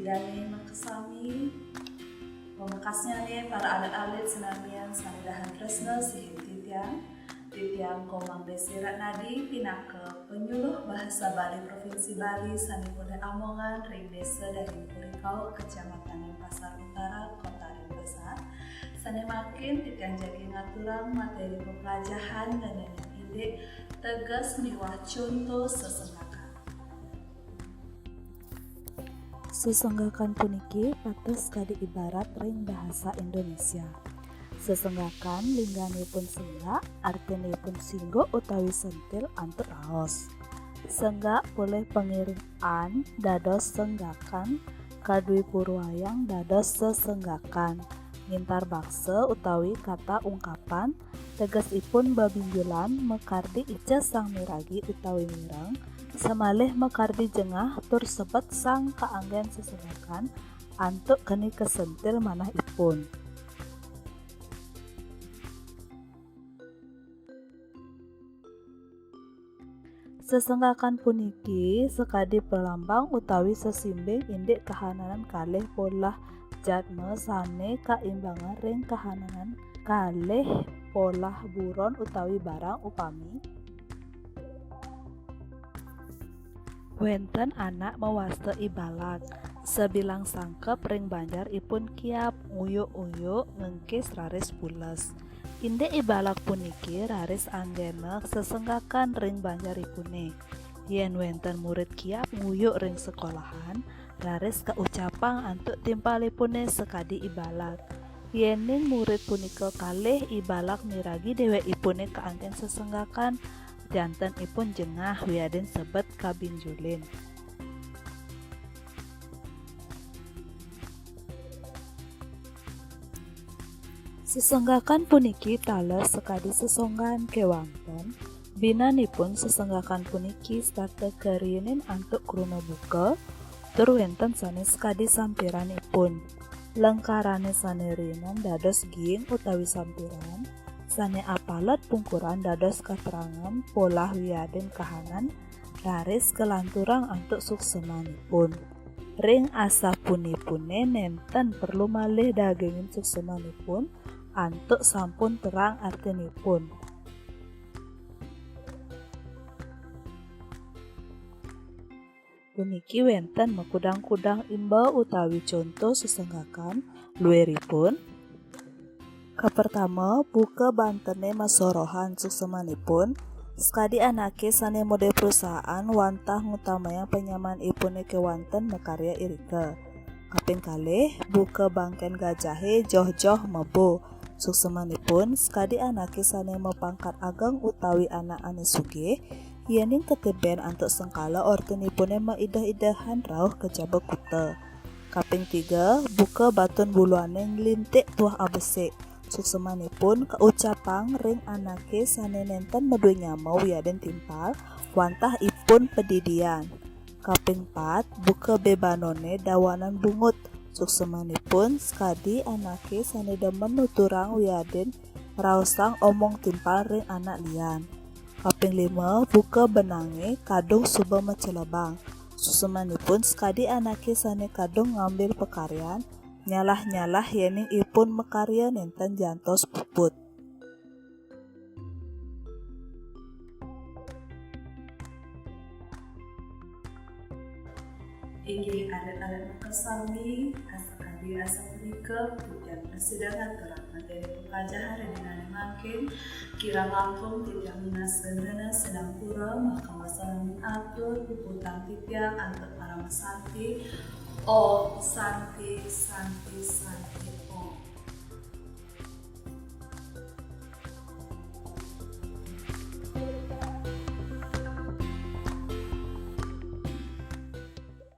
yani makasami pemakasnya nih para alit-alit senamian sanidahan tresna sihim titiang komang desi Ratnadi pinake penyuluh bahasa Bali Provinsi Bali sanipun Amongan ring desa dari Purikau Kecamatan Pasar Utara Kota Denpasar sane makin titiang jadi ngaturang materi pembelajaran dan yang ide tegas miwah contoh sesenggakan. Sesenggakan puniki patos kadi ibarat ring bahasa Indonesia. Sesenggakan lingganipun senggak, artinipun singgo utawi sentil antuk raos. Senggak boleh pengiriman dados senggakan, kadui purwayang dados sesenggakan. Ngintar bakse utawi kata ungkapan, tegasipun babinggulan mekardi ica sang miragi utawi mireng, semalih mekardi jengah tur sebet sang kaanggen sesenggakan antuk geni kesentil manahipun. Sesenggakan puniki sekadi pelambang utawi sesimbing indik kahananan kalih polah jadme sane kaimbangan ring kahananan kalih polah buron utawi barang upami wenten anak mewaste ibalat sebilang sangkep ring banjar ipun kiap uyuk-uyuk ngengkis raris pules. Indek ibalak puniki raris anggenek sesenggakan ring banjaripune. Yen wenten murid kiap nguyuk ring sekolahan, raris kaucapang antuk timpalipune sekadi ibalak. Yening murid punika kalih ibalak miragi dhewekipune kaanggen sesenggakan, janten ipun jengah wiaden sebet kabinjulin. Sesenggakan puniki tales sekadi sesonggan kewanten. Binanipun sesenggakan puniki starte kerinin antuk kruna buka, tur wenten sane sekadi sampiranipun. Lengkarane sane rinan dados giing utawi sampiran, sane apalet pungkuran dados katerangan polah wiaden kahanan, raris kelanturang antuk suksemanipun. Ring asapunipune nenten perlu malih dagingin suksemanipun antuk sampun terang artinipun. Puniki wenten mekudang-kudang imbau utawi contoh sesenggakan luweripun. Kapertama buka bantene masorohan suksemanipun. Sekadi anake sane mode perusahaan wantah ngutamaya penyaman ipune kewanten mekarya irike. Kaping kalih buka bangken gajahe joh-joh mebo. Suksemanipun sekadi anake sane mepangkat ageng utawi anak ane sugih, yening keteben antuk sengkala ortinipune maidah-idahan rauh kejaba kute. Kaping 3 buka batun buluane nglintik tuah abesik. Suksemanipun kaucapang ring anake sane nenten medue nyamau wiaden timpal, wantah ipun pedidian. Kaping 4 buka bebanone dawanan bungut. Suksemanipun sekadi anake sane demen nuturang wiaden raosang omong timpal ring anak lian. Kaping 5 buka benange kadung suba mecelebang. Suksemanipun sekadi anake sane kadung ngambil pekaryan, nyalah-nyalah yening ipun mekarya nenten jantos puput. Inggih adat-adat makasami asakadi asa punika titiang persidangan telah materi pembelajaran dengan makin kira langkung titiang minas bendana sedang pura maka wasalam atur puputang titiang antar para masanti santi